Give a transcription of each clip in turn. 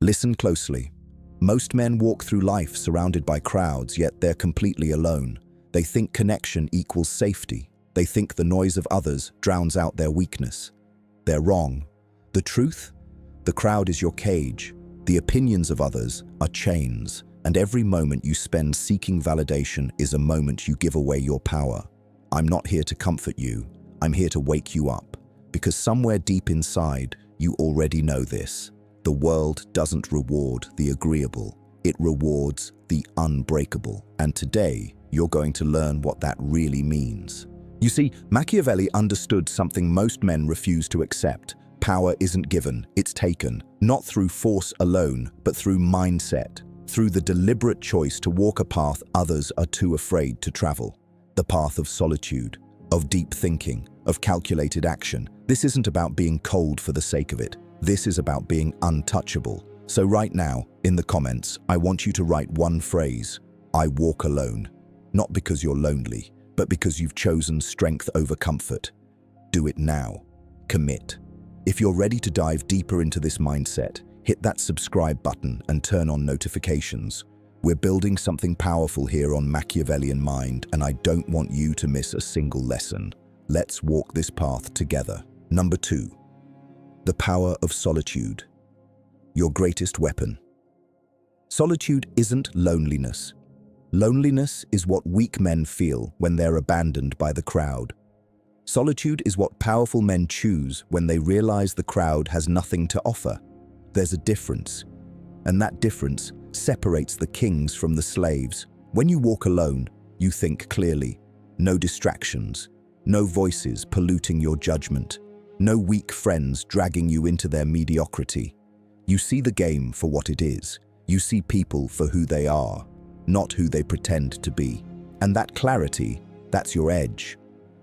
Listen closely. Most men walk through life surrounded by crowds, yet they're completely alone. They think connection equals safety. They think the noise of others drowns out their weakness. They're wrong. The truth? The crowd is your cage. The opinions of others are chains. And every moment you spend seeking validation is a moment you give away your power. I'm not here to comfort you. I'm here to wake you up. Because somewhere deep inside, you already know this. The world doesn't reward the agreeable. It rewards the unbreakable. And today, you're going to learn what that really means. You see, Machiavelli understood something most men refuse to accept. Power isn't given, it's taken. Not through force alone, but through mindset. Through the deliberate choice to walk a path others are too afraid to travel. The path of solitude, of deep thinking, of calculated action. This isn't about being cold for the sake of it. This is about being untouchable. So right now, in the comments, I want you to write one phrase: I walk alone. Not because you're lonely, but because you've chosen strength over comfort. Do it now. Commit. If you're ready to dive deeper into this mindset, hit that subscribe button and turn on notifications. We're building something powerful here on Machiavellian Mind, and I don't want you to miss a single lesson. Let's walk this path together. Number 2. The power of solitude. Your greatest weapon. Solitude isn't loneliness. Loneliness is what weak men feel when they're abandoned by the crowd. Solitude is what powerful men choose when they realize the crowd has nothing to offer. There's a difference, and that difference separates the kings from the slaves. When you walk alone, you think clearly. No distractions, no voices polluting your judgment, no weak friends dragging you into their mediocrity. You see the game for what it is. You see people for who they are, not who they pretend to be. And that clarity, that's your edge.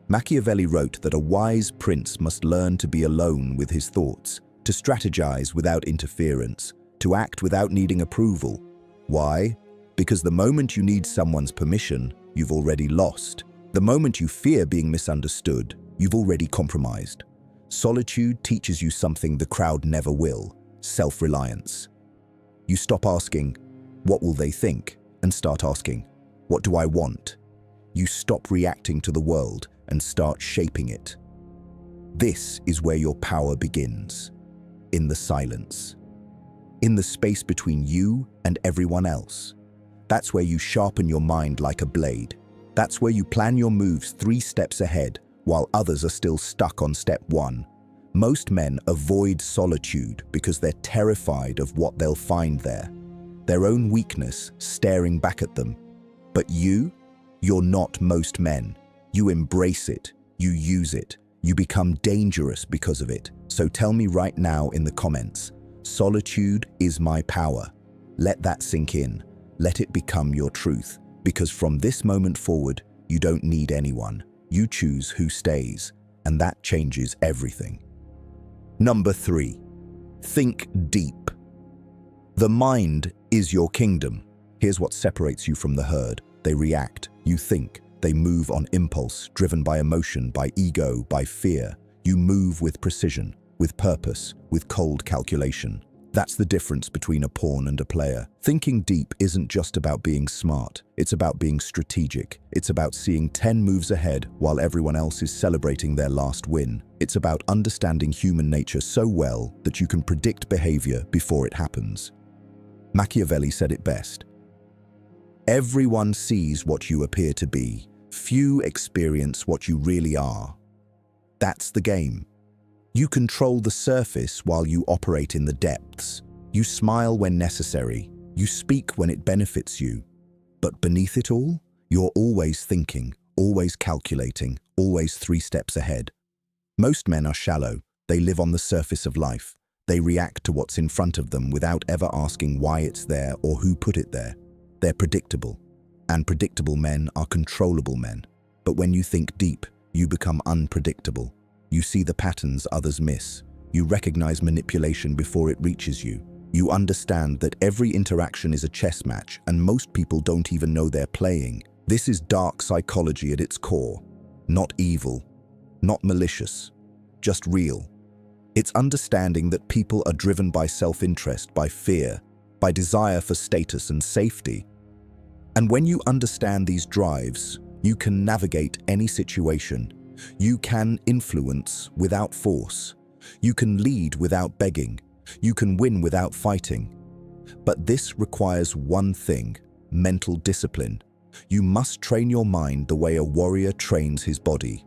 Machiavelli wrote that a wise prince must learn to be alone with his thoughts, to strategize without interference, to act without needing approval. Why? Because the moment you need someone's permission, you've already lost. The moment you fear being misunderstood, you've already compromised. Solitude teaches you something the crowd never will: self-reliance. You stop asking, "What will they think?" and start asking, "What do I want?" You stop reacting to the world and start shaping it. This is where your power begins. In the silence. In the space between you and everyone else. That's where you sharpen your mind like a blade. That's where you plan your moves 3 steps ahead while others are still stuck on step 1. Most men avoid solitude because they're terrified of what they'll find there. Their own weakness staring back at them. But you're not most men. You embrace it. You use it. You become dangerous because of it. So tell me right now in the comments, solitude is my power. Let that sink in. Let it become your truth. Because from this moment forward, you don't need anyone. You choose who stays, and that changes everything. Number 3. Think deep. The mind is your kingdom. Here's what separates you from the herd. They react. You think. They move on impulse, driven by emotion, by ego, by fear. You move with precision, with purpose, with cold calculation. That's the difference between a pawn and a player. Thinking deep isn't just about being smart. It's about being strategic. It's about seeing 10 moves ahead while everyone else is celebrating their last win. It's about understanding human nature so well that you can predict behavior before it happens. Machiavelli said it best. Everyone sees what you appear to be. Few experience what you really are. That's the game. You control the surface while you operate in the depths. You smile when necessary. You speak when it benefits you. But beneath it all, you're always thinking, always calculating, always 3 steps ahead. Most men are shallow. They live on the surface of life. They react to what's in front of them without ever asking why it's there or who put it there. They're predictable. And predictable men are controllable men. But when you think deep, you become unpredictable. You see the patterns others miss. You recognize manipulation before it reaches you. You understand that every interaction is a chess match, and most people don't even know they're playing. This is dark psychology at its core. Not evil, not malicious, just real. It's understanding that people are driven by self-interest, by fear, by desire for status and safety. And when you understand these drives, you can navigate any situation. You can influence without force. You can lead without begging. You can win without fighting. But this requires one thing: mental discipline. You must train your mind the way a warrior trains his body.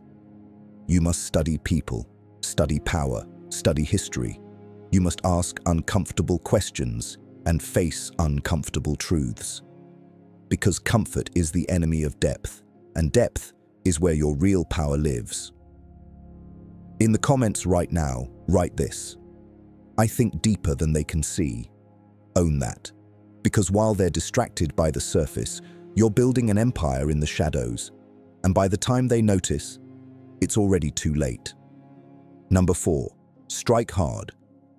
You must study people, study power, study history. You must ask uncomfortable questions and face uncomfortable truths. Because comfort is the enemy of depth, and depth is where your real power lives. In the comments right now, write this: I think deeper than they can see. Own that. Because while they're distracted by the surface, you're building an empire in the shadows. And by the time they notice, it's already too late. Number 4, strike hard.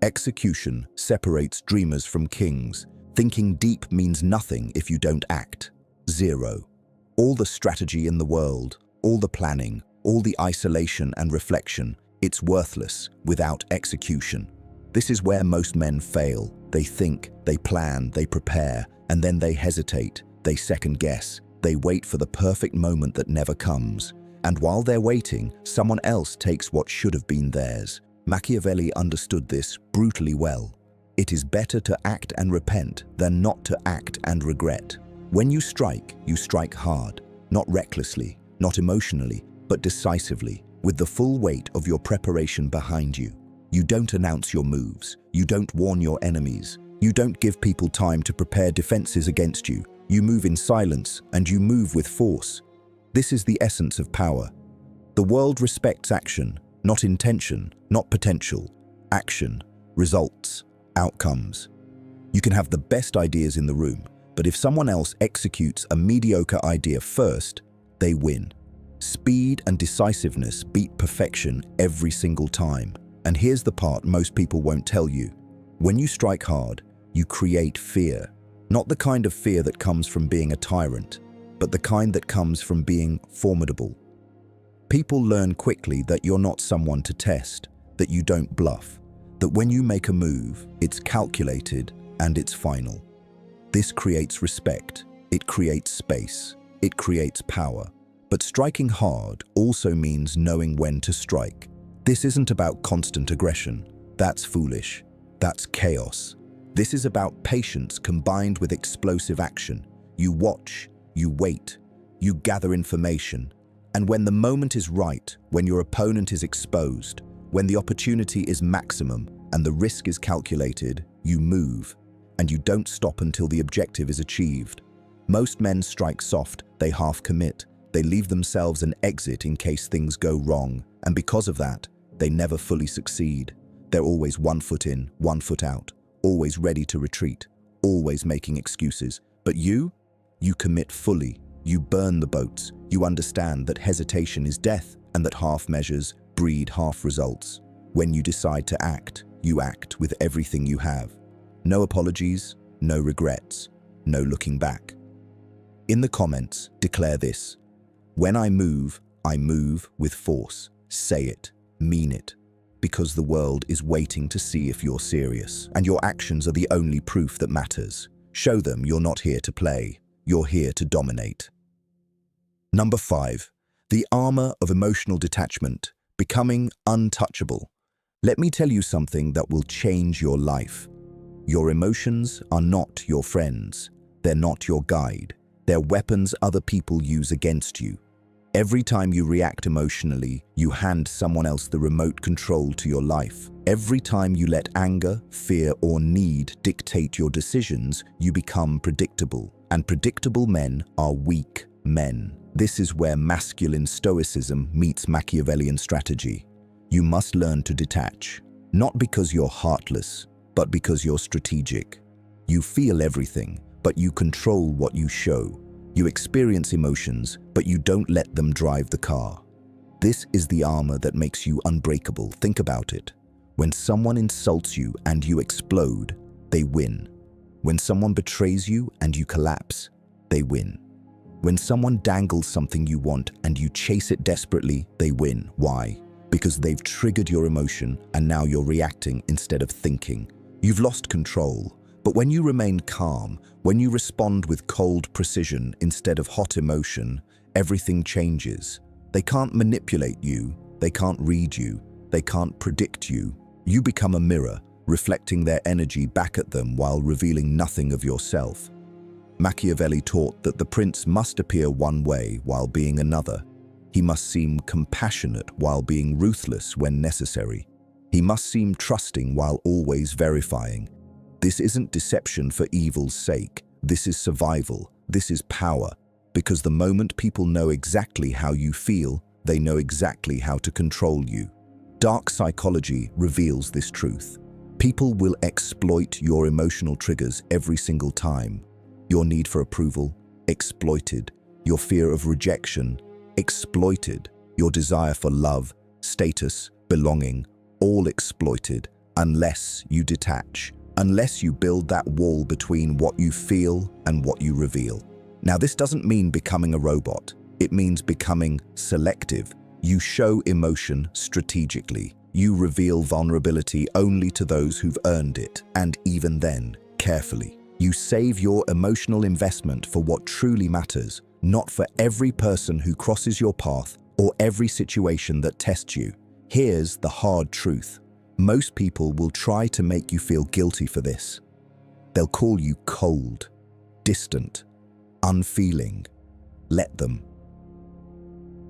Execution separates dreamers from kings. Thinking deep means nothing if you don't act. 0. All the strategy in the world, all the planning, all the isolation and reflection, it's worthless without execution. This is where most men fail. They think, they plan, they prepare, and then they hesitate, they second guess, they wait for the perfect moment that never comes. And while they're waiting, someone else takes what should have been theirs. Machiavelli understood this brutally well. It is better to act and repent than not to act and regret. When you strike hard, not recklessly, not emotionally, but decisively, with the full weight of your preparation behind you. You don't announce your moves. You don't warn your enemies. You don't give people time to prepare defenses against you. You move in silence, and you move with force. This is the essence of power. The world respects action, not intention, not potential. Action, results, outcomes. You can have the best ideas in the room, but if someone else executes a mediocre idea first, they win. Speed and decisiveness beat perfection every single time. And here's the part most people won't tell you. When you strike hard, you create fear. Not the kind of fear that comes from being a tyrant, but the kind that comes from being formidable. People learn quickly that you're not someone to test, that you don't bluff, that when you make a move, it's calculated and it's final. This creates respect, it creates space, it creates power. But striking hard also means knowing when to strike. This isn't about constant aggression. That's foolish. That's chaos. This is about patience combined with explosive action. You watch, you wait, you gather information. And when the moment is right, when your opponent is exposed, when the opportunity is maximum and the risk is calculated, you move. And you don't stop until the objective is achieved. Most men strike soft, they half commit. They leave themselves an exit in case things go wrong. And because of that, they never fully succeed. They're always 1 foot in, 1 foot out, always ready to retreat, always making excuses. But you commit fully. You burn the boats. You understand that hesitation is death and that half measures breed half results. When you decide to act, you act with everything you have. No apologies, no regrets, no looking back. In the comments, declare this: when I move with force. Say it. Mean it, because the world is waiting to see if you're serious, and your actions are the only proof that matters. Show them you're not here to play, you're here to dominate. Number 5, the armor of emotional detachment, becoming untouchable. Let me tell you something that will change your life. Your emotions are not your friends. They're not your guide. They're weapons other people use against you. Every time you react emotionally, you hand someone else the remote control to your life. Every time you let anger, fear, or need dictate your decisions, you become predictable. And predictable men are weak men. This is where masculine stoicism meets Machiavellian strategy. You must learn to detach, not because you're heartless, but because you're strategic. You feel everything, but you control what you show. You experience emotions, but you don't let them drive the car. This is the armor that makes you unbreakable. Think about it. When someone insults you and you explode, they win. When someone betrays you and you collapse, they win. When someone dangles something you want and you chase it desperately, they win. Why? because they've triggered your emotion and now you're reacting instead of thinking. You've lost control. But when you remain calm, when you respond with cold precision instead of hot emotion, everything changes. They can't manipulate you, they can't read you, they can't predict you. You become a mirror, reflecting their energy back at them while revealing nothing of yourself. Machiavelli taught that the prince must appear one way while being another. He must seem compassionate while being ruthless when necessary. He must seem trusting while always verifying. This isn't deception for evil's sake. This is survival. This is power. Because the moment people know exactly how you feel, they know exactly how to control you. Dark psychology reveals this truth. People will exploit your emotional triggers every single time. Your need for approval, exploited. Your fear of rejection, exploited. Your desire for love, status, belonging, all exploited, unless you detach, unless you build that wall between what you feel and what you reveal. Now, this doesn't mean becoming a robot. It means becoming selective. You show emotion strategically. You reveal vulnerability only to those who've earned it, and even then, carefully. You save your emotional investment for what truly matters, not for every person who crosses your path or every situation that tests you. Here's the hard truth. Most people will try to make you feel guilty for this. They'll call you cold, distant, unfeeling. Let them.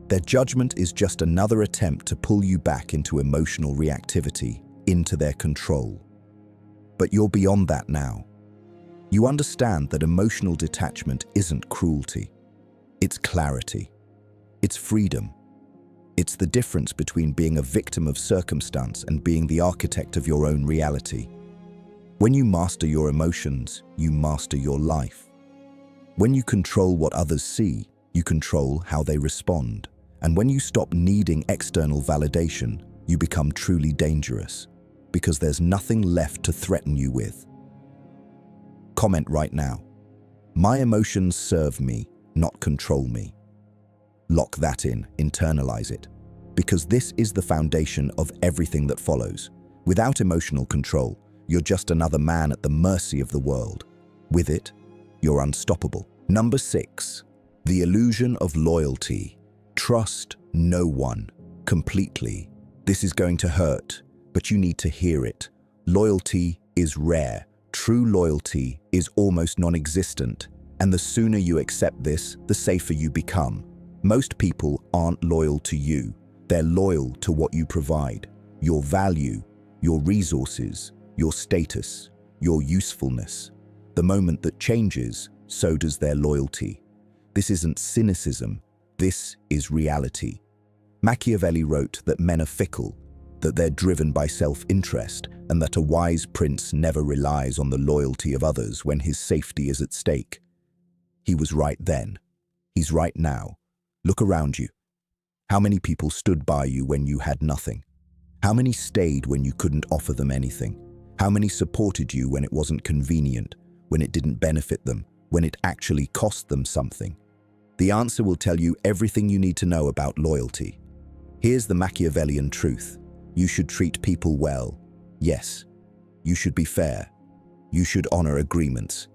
Their judgment is just another attempt to pull you back into emotional reactivity, into their control. But you're beyond that now. You understand that emotional detachment isn't cruelty. It's clarity. It's freedom. It's the difference between being a victim of circumstance and being the architect of your own reality. When you master your emotions, you master your life. When you control what others see, you control how they respond. And when you stop needing external validation, you become truly dangerous, because there's nothing left to threaten you with. Comment right now. My emotions serve me, not control me. Lock that in, internalize it, because this is the foundation of everything that follows. Without emotional control, you're just another man at the mercy of the world. With it, you're unstoppable. Number 6, the illusion of loyalty. Trust no one completely. This is going to hurt, but you need to hear it. Loyalty is rare. True loyalty is almost non-existent, and the sooner you accept this, the safer you become. Most people aren't loyal to you. They're loyal to what you provide, your value, your resources, your status, your usefulness. The moment that changes, so does their loyalty. This isn't cynicism. This is reality. Machiavelli wrote that men are fickle, that they're driven by self-interest, and that a wise prince never relies on the loyalty of others when his safety is at stake. He was right then. He's right now. Look around you. How many people stood by you when you had nothing? How many stayed when you couldn't offer them anything? How many supported you when it wasn't convenient, when it didn't benefit them, when it actually cost them something? The answer will tell you everything you need to know about loyalty. Here's the Machiavellian truth. You should treat people well. Yes, you should be fair. You should honor agreements.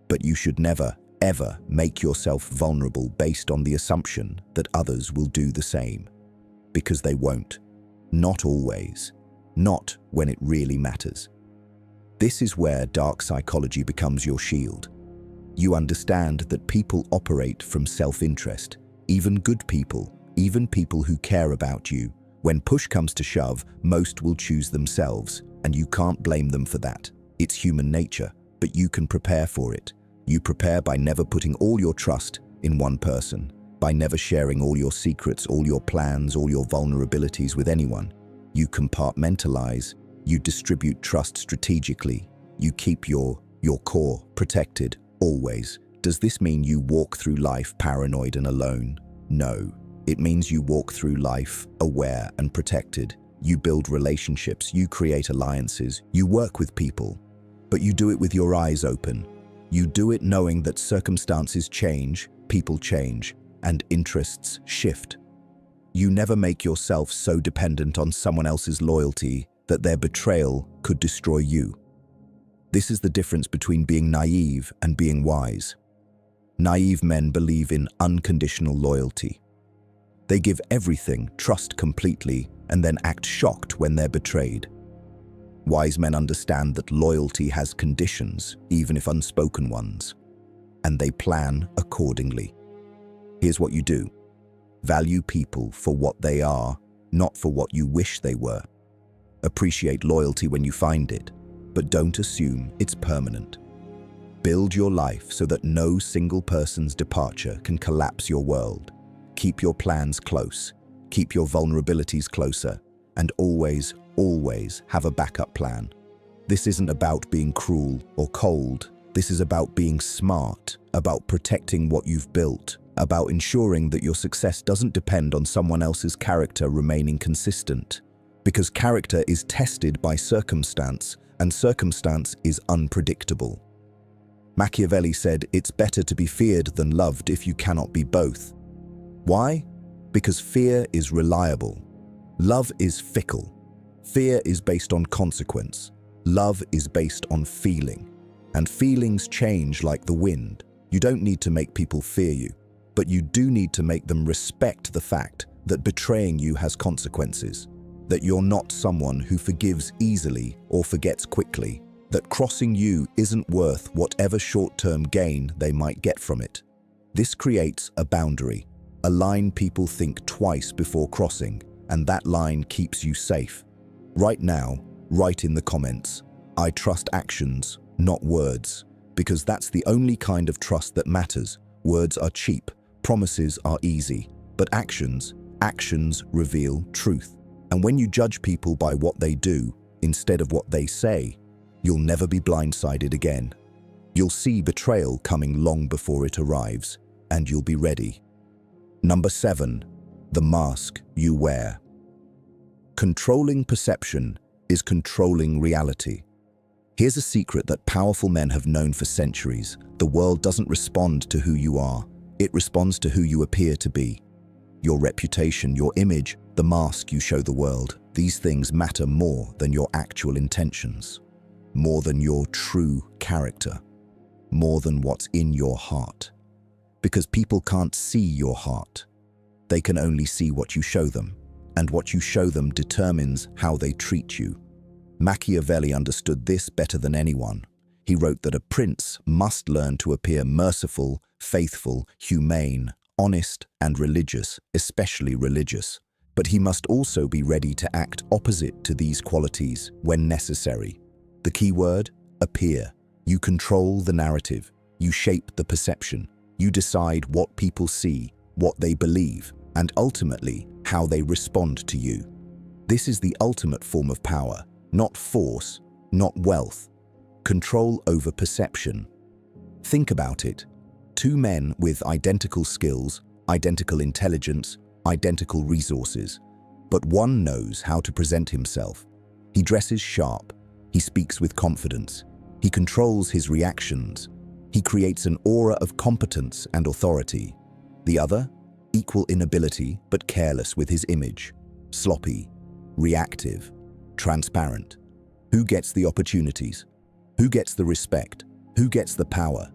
But you should never, ever make yourself vulnerable based on the assumption that others will do the same. Because they won't. Not always. Not when it really matters. This is where dark psychology becomes your shield. You understand that people operate from self-interest, even good people, even people who care about you. When push comes to shove, most will choose themselves, and you can't blame them for that. It's human nature, but you can prepare for it. You prepare by never putting all your trust in one person, by never sharing all your secrets, all your plans, all your vulnerabilities with anyone. You compartmentalize, you distribute trust strategically, you keep your core protected, always. Does this mean you walk through life paranoid and alone? No. It means you walk through life aware and protected. You build relationships, you create alliances, you work with people, but you do it with your eyes open. You do it knowing that circumstances change, people change, and interests shift. You never make yourself so dependent on someone else's loyalty that their betrayal could destroy you. This is the difference between being naive and being wise. Naive men believe in unconditional loyalty. They give everything, trust completely, and then act shocked when they're betrayed. Wise men understand that loyalty has conditions, even if unspoken ones, and they plan accordingly. Here's what you do. Value people for what they are, not for what you wish they were. Appreciate loyalty when you find it, but don't assume it's permanent. Build your life so that no single person's departure can collapse your world. Keep your plans close, keep your vulnerabilities closer, and always, always have a backup plan. This isn't about being cruel or cold. This is about being smart, about protecting what you've built, about ensuring that your success doesn't depend on someone else's character remaining consistent. Because character is tested by circumstance, and circumstance is unpredictable. Machiavelli said, "It's better to be feared than loved if you cannot be both." Why? Because fear is reliable. Love is fickle. Fear is based on consequence. Love is based on feeling. And feelings change like the wind. You don't need to make people fear you, but you do need to make them respect the fact that betraying you has consequences, that you're not someone who forgives easily or forgets quickly, that crossing you isn't worth whatever short-term gain they might get from it. This creates a boundary, a line people think twice before crossing, and that line keeps you safe. Right now, write in the comments, "I trust actions, not words," because that's the only kind of trust that matters. Words are cheap, promises are easy, but actions reveal truth. And when you judge people by what they do instead of what they say, you'll never be blindsided again. You'll see betrayal coming long before it arrives, and you'll be ready. Number 7, the mask you wear. Controlling perception is controlling reality. Here's a secret that powerful men have known for centuries. The world doesn't respond to who you are. It responds to who you appear to be. Your reputation, your image, the mask you show the world. These things matter more than your actual intentions, more than your true character, more than what's in your heart. Because people can't see your heart. They can only see what you show them, and what you show them determines how they treat you. Machiavelli understood this better than anyone. He wrote that a prince must learn to appear merciful, faithful, humane, honest, and religious, especially religious. But he must also be ready to act opposite to these qualities when necessary. The key word, appear. You control the narrative. You shape the perception. You decide what people see, what they believe, and ultimately how they respond to you. This is the ultimate form of power, not force, not wealth. Control over perception. Think about it. Two men with identical skills, identical intelligence, identical resources, but one knows how to present himself. He dresses sharp. He speaks with confidence. He controls his reactions. He creates an aura of competence and authority. The other, equal in ability but careless with his image, sloppy, reactive, transparent. Who gets the opportunities? Who gets the respect? Who gets the power?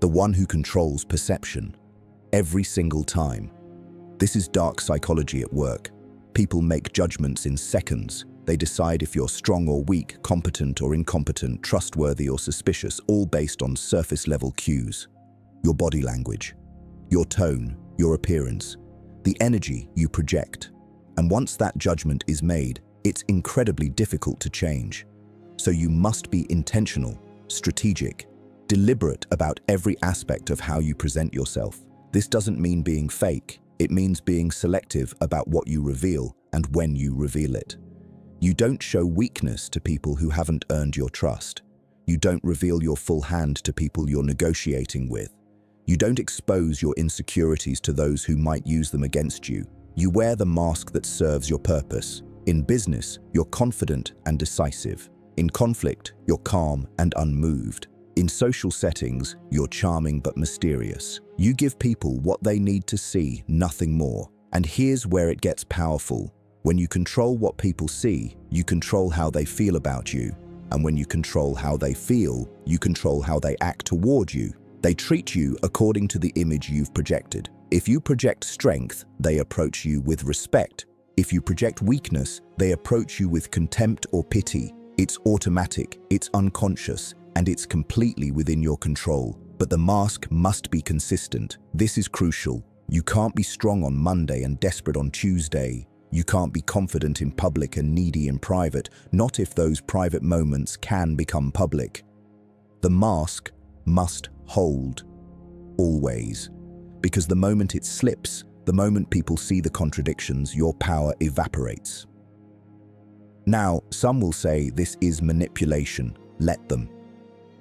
The one who controls perception. Every single time. This is dark psychology at work. People make judgments in seconds. They decide if you're strong or weak, competent or incompetent, trustworthy or suspicious, all based on surface-level cues. Your body language, your tone, your appearance, the energy you project. And once that judgment is made, it's incredibly difficult to change. So you must be intentional, strategic, deliberate about every aspect of how you present yourself. This doesn't mean being fake. It means being selective about what you reveal and when you reveal it. You don't show weakness to people who haven't earned your trust. You don't reveal your full hand to people you're negotiating with. You don't expose your insecurities to those who might use them against you. You wear the mask that serves your purpose. In business, you're confident and decisive. In conflict, you're calm and unmoved. In social settings, you're charming but mysterious. You give people what they need to see, nothing more. And here's where it gets powerful. When you control what people see, you control how they feel about you. And when you control how they feel, you control how they act toward you. They treat you according to the image you've projected. If you project strength, they approach you with respect. If you project weakness, they approach you with contempt or pity. It's automatic, it's unconscious, and it's completely within your control. But the mask must be consistent. This is crucial. You can't be strong on Monday and desperate on Tuesday. You can't be confident in public and needy in private, not if those private moments can become public. The mask must hold, always. Because the moment it slips, the moment people see the contradictions, your power evaporates. Now, some will say this is manipulation. Let them.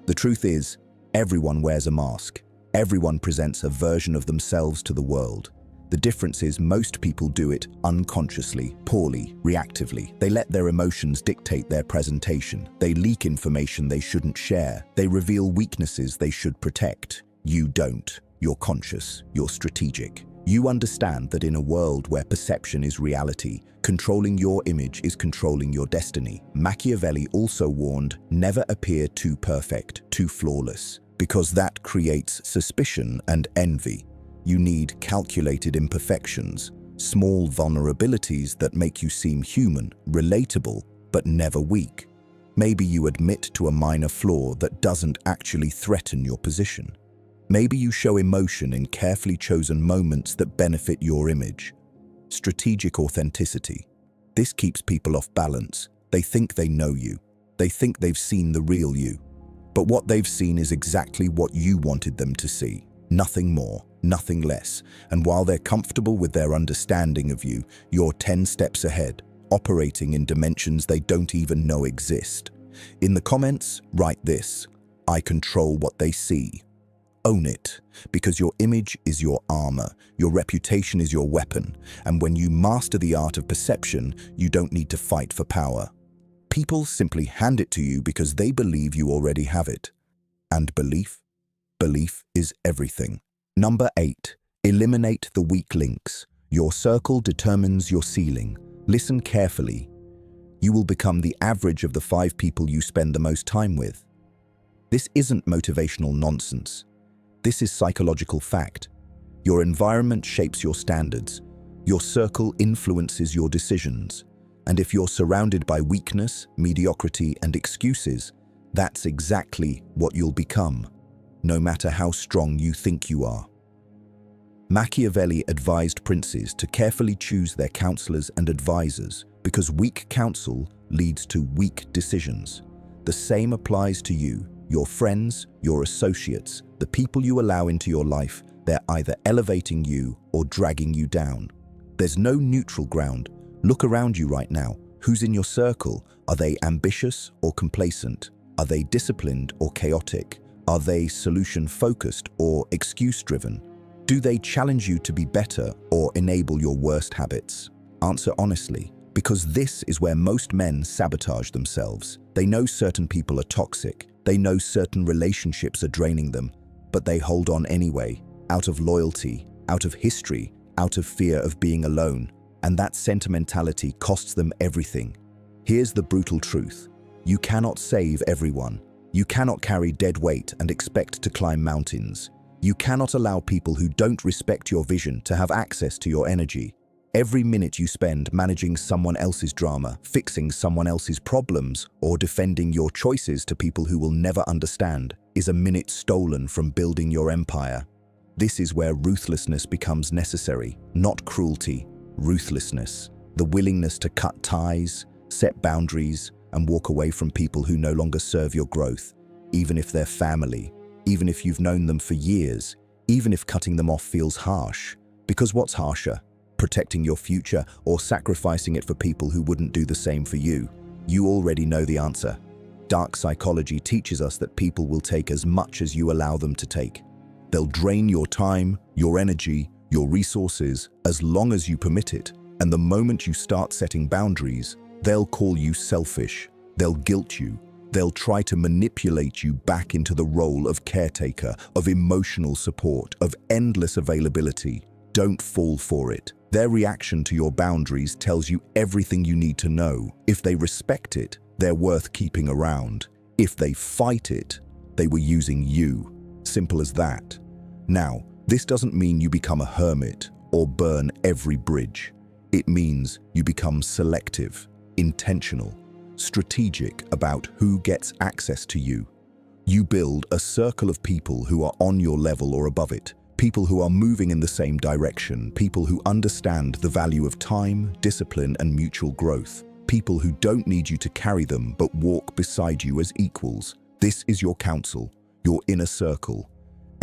The truth is, everyone wears a mask. Everyone presents a version of themselves to the world. The difference is most people do it unconsciously, poorly, reactively. They let their emotions dictate their presentation. They leak information they shouldn't share. They reveal weaknesses they should protect. You don't. You're conscious. You're strategic. You understand that in a world where perception is reality, controlling your image is controlling your destiny. Machiavelli also warned, never appear too perfect, too flawless, because that creates suspicion and envy. You need calculated imperfections, small vulnerabilities that make you seem human, relatable, but never weak. Maybe you admit to a minor flaw that doesn't actually threaten your position. Maybe you show emotion in carefully chosen moments that benefit your image. Strategic authenticity. This keeps people off balance. They think they know you. They think they've seen the real you. But what they've seen is exactly what you wanted them to see. Nothing more, nothing less. And while they're comfortable with their understanding of you, you're 10 steps ahead, operating in dimensions they don't even know exist. In the comments, write this: I control what they see. Own it, because your image is your armor, your reputation is your weapon, and when you master the art of perception, you don't need to fight for power. People simply hand it to you because they believe you already have it. And belief? Belief is everything. Number 8. Eliminate the weak links. Your circle determines your ceiling. Listen carefully. You will become the average of the 5 people you spend the most time with. This isn't motivational nonsense. This is psychological fact. Your environment shapes your standards. Your circle influences your decisions. And if you're surrounded by weakness, mediocrity, and excuses, that's exactly what you'll become, no matter how strong you think you are. Machiavelli advised princes to carefully choose their counselors and advisors because weak counsel leads to weak decisions. The same applies to you. Your friends, your associates, the people you allow into your life, they're either elevating you or dragging you down. There's no neutral ground. Look around you right now. Who's in your circle? Are they ambitious or complacent? Are they disciplined or chaotic? Are they solution-focused or excuse-driven? Do they challenge you to be better or enable your worst habits? Answer honestly, because this is where most men sabotage themselves. They know certain people are toxic. They know certain relationships are draining them, but they hold on anyway, out of loyalty, out of history, out of fear of being alone. And that sentimentality costs them everything. Here's the brutal truth. You cannot save everyone. You cannot carry dead weight and expect to climb mountains. You cannot allow people who don't respect your vision to have access to your energy. Every minute you spend managing someone else's drama, fixing someone else's problems, or defending your choices to people who will never understand is a minute stolen from building your empire. This is where ruthlessness becomes necessary, not cruelty. Ruthlessness, the willingness to cut ties, set boundaries, and walk away from people who no longer serve your growth, even if they're family, even if you've known them for years, even if cutting them off feels harsh. Because what's harsher? Protecting your future or sacrificing it for people who wouldn't do the same for you? You already know the answer. Dark psychology teaches us that people will take as much as you allow them to take. They'll drain your time, your energy, your resources, as long as you permit it. And the moment you start setting boundaries, they'll call you selfish. They'll guilt you. They'll try to manipulate you back into the role of caretaker, of emotional support, of endless availability. Don't fall for it. Their reaction to your boundaries tells you everything you need to know. If they respect it, they're worth keeping around. If they fight it, they were using you. Simple as that. Now, this doesn't mean you become a hermit or burn every bridge. It means you become selective, intentional, strategic about who gets access to you. You build a circle of people who are on your level or above it, people who are moving in the same direction, people who understand the value of time, discipline, and mutual growth, people who don't need you to carry them but walk beside you as equals. This is your council, your inner circle,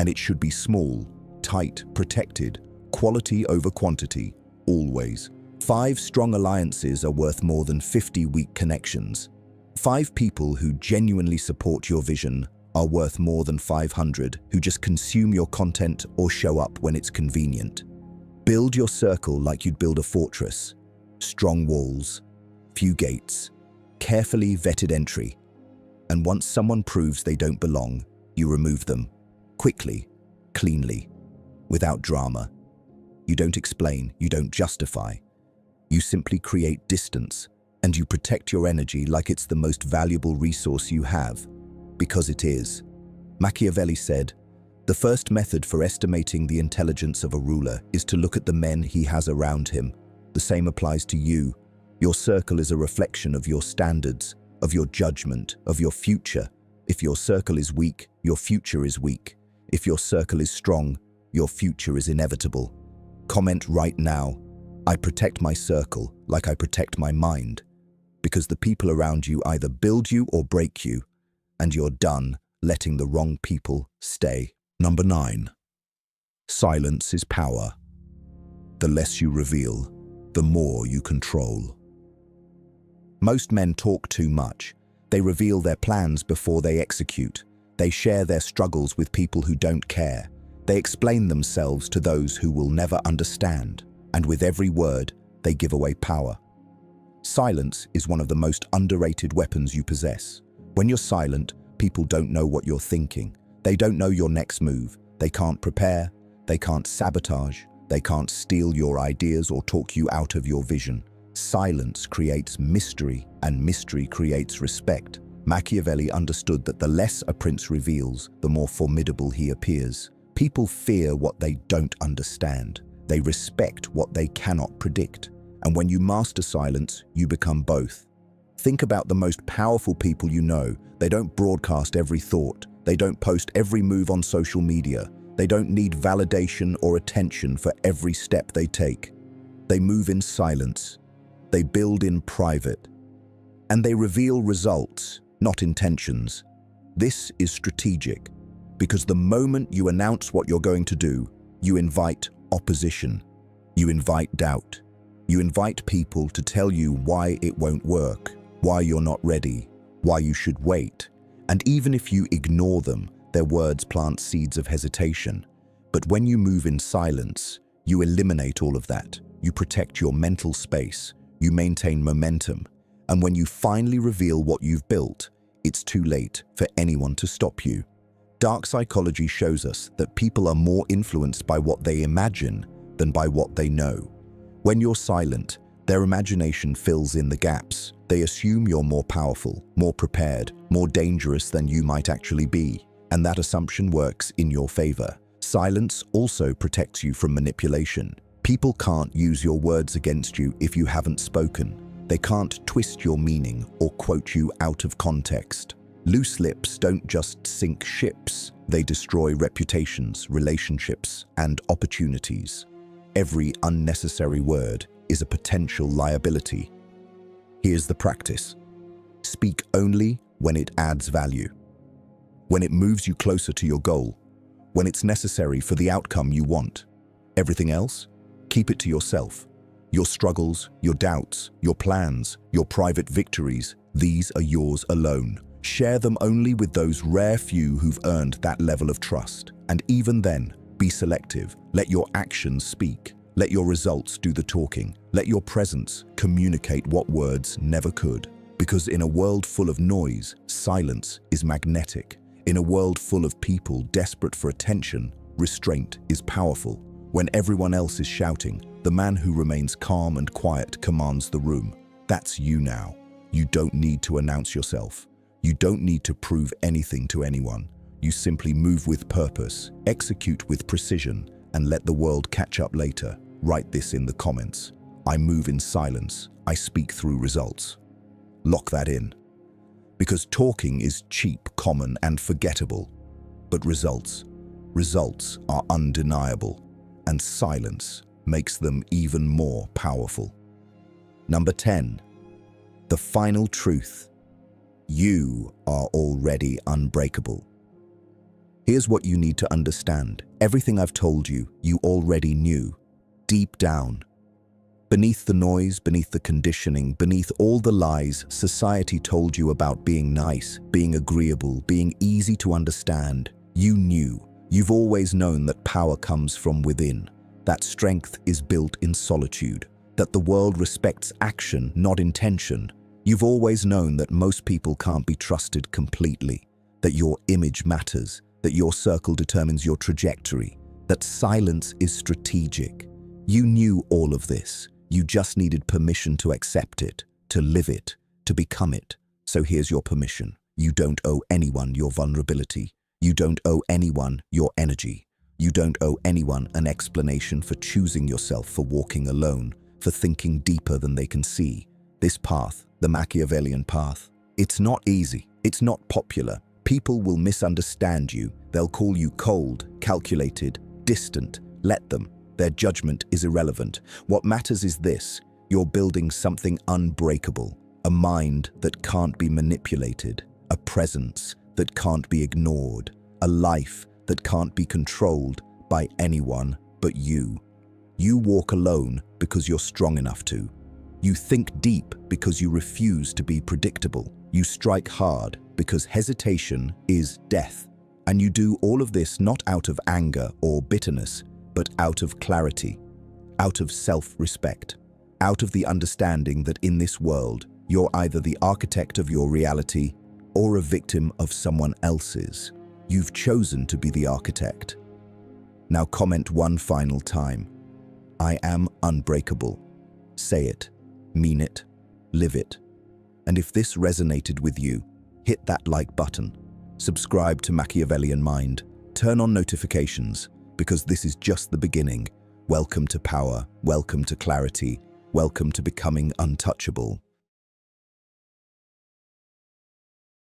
and it should be small, tight, protected, quality over quantity, always. 5 strong alliances are worth more than 50 weak connections. 5 people who genuinely support your vision are worth more than 500 who just consume your content or show up when it's convenient. Build your circle like you'd build a fortress. Strong walls, few gates, carefully vetted entry. And once someone proves they don't belong, you remove them. Quickly, cleanly, without drama. You don't explain, you don't justify. You simply create distance, and you protect your energy like it's the most valuable resource you have. Because it is. Machiavelli said, "The first method for estimating the intelligence of a ruler is to look at the men he has around him." The same applies to you. Your circle is a reflection of your standards, of your judgment, of your future. If your circle is weak, your future is weak. If your circle is strong, your future is inevitable. Comment right now, "I protect my circle like I protect my mind." Because the people around you either build you or break you, and you're done letting the wrong people stay. Number 9. Silence is power. The less you reveal, the more you control. Most men talk too much. They reveal their plans before they execute. They share their struggles with people who don't care. They explain themselves to those who will never understand. And with every word, they give away power. Silence is one of the most underrated weapons you possess. When you're silent, people don't know what you're thinking. They don't know your next move. They can't prepare. They can't sabotage. They can't steal your ideas or talk you out of your vision. Silence creates mystery, and mystery creates respect. Machiavelli understood that the less a prince reveals, the more formidable he appears. People fear what they don't understand. They respect what they cannot predict. And when you master silence, you become both. Think about the most powerful people you know. They don't broadcast every thought. They don't post every move on social media. They don't need validation or attention for every step they take. They move in silence. They build in private. And they reveal results, not intentions. This is strategic, because the moment you announce what you're going to do, you invite opposition. You invite doubt. You invite people to tell you why it won't work, why you're not ready, why you should wait. And even if you ignore them, their words plant seeds of hesitation. But when you move in silence, you eliminate all of that. You protect your mental space. You maintain momentum. And when you finally reveal what you've built, it's too late for anyone to stop you. Dark psychology shows us that people are more influenced by what they imagine than by what they know. When you're silent, their imagination fills in the gaps. They assume you're more powerful, more prepared, more dangerous than you might actually be. And that assumption works in your favor. Silence also protects you from manipulation. People can't use your words against you if you haven't spoken. They can't twist your meaning or quote you out of context. Loose lips don't just sink ships. They destroy reputations, relationships, and opportunities. Every unnecessary word is a potential liability. Here's the practice. Speak only when it adds value, when it moves you closer to your goal, when it's necessary for the outcome you want. Everything else, keep it to yourself. Your struggles, your doubts, your plans, your private victories, these are yours alone. Share them only with those rare few who've earned that level of trust. And even then, be selective. Let your actions speak. Let your results do the talking. Let your presence communicate what words never could. Because in a world full of noise, silence is magnetic. In a world full of people desperate for attention, restraint is powerful. When everyone else is shouting, the man who remains calm and quiet commands the room. That's you now. You don't need to announce yourself. You don't need to prove anything to anyone. You simply move with purpose, execute with precision, and let the world catch up later. Write this in the comments. I move in silence. I speak through results. Lock that in. Because talking is cheap, common, and forgettable. But results are undeniable, and silence makes them even more powerful. Number 10. The final truth. You are already unbreakable. Here's what you need to understand. Everything I've told you, you already knew. Deep down. Beneath the noise, beneath the conditioning, beneath all the lies society told you about being nice, being agreeable, being easy to understand, you knew. You've always known that power comes from within, that strength is built in solitude, that the world respects action, not intention. You've always known that most people can't be trusted completely, that your image matters, that your circle determines your trajectory, that silence is strategic. You knew all of this. You just needed permission to accept it, to live it, to become it. So here's your permission. You don't owe anyone your vulnerability. You don't owe anyone your energy. You don't owe anyone an explanation for choosing yourself, for walking alone, for thinking deeper than they can see. This path, the Machiavellian path, it's not easy. It's not popular. People will misunderstand you. They'll call you cold, calculated, distant. Let them. Their judgment is irrelevant. What matters is this: you're building something unbreakable, a mind that can't be manipulated, a presence that can't be ignored, a life that can't be controlled by anyone but you. You walk alone because you're strong enough to. You think deep because you refuse to be predictable. You strike hard because hesitation is death. And you do all of this not out of anger or bitterness, but out of clarity, out of self-respect, out of the understanding that in this world, you're either the architect of your reality or a victim of someone else's. You've chosen to be the architect. Now comment one final time. I am unbreakable. Say it, mean it, live it. And if this resonated with you, hit that like button, subscribe to Machiavellian Mind, turn on notifications, because this is just the beginning. Welcome to power, welcome to clarity, welcome to becoming untouchable.